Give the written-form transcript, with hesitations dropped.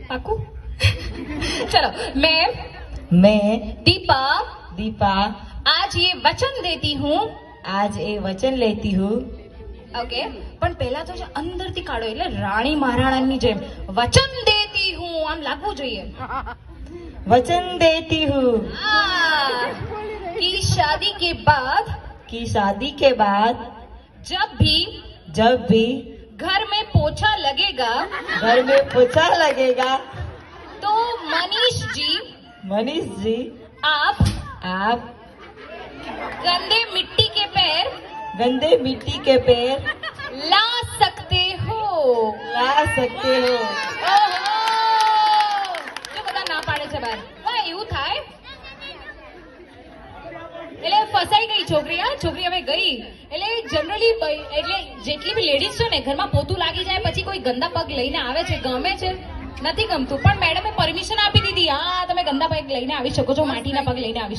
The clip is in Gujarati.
पाकू चलो मैं दीपा दीपा आज ये वचन देती हूँ आज ये वचन लेती हूँ ओके पण પહેલા તો અંદરથી કાઢો એટલે રાણી મહારાણાની જેમ વચન દેતી હું આમ લાગવું જોઈએ वचन देती हूँ कि शादी के बाद कि शादी के बाद जब भी घर में पोछा लगेगा घर में पोछा लगेगा तो मनीष जी आप गंदे मिट्टी के पैर ला सकते हो ઓહો જો બધા ના પાડે છે બાર હા એવું થાય એટલે ફસાઈ ગઈ છોકરી હવે ગઈ એટલે જનરલી એટલે જેટલી બી લેડીઝ છે ને ઘરમાં પોતું લાગી જાય પછી કોઈ ગંદા પગ લઈને આવે છે ગમે છે નથી ગમતું પણ મેડમે પરમિશન આપી દીધી હા તમે ગંદા પગ લઈને આવી શકો છો માટીના પગ લઈને આવી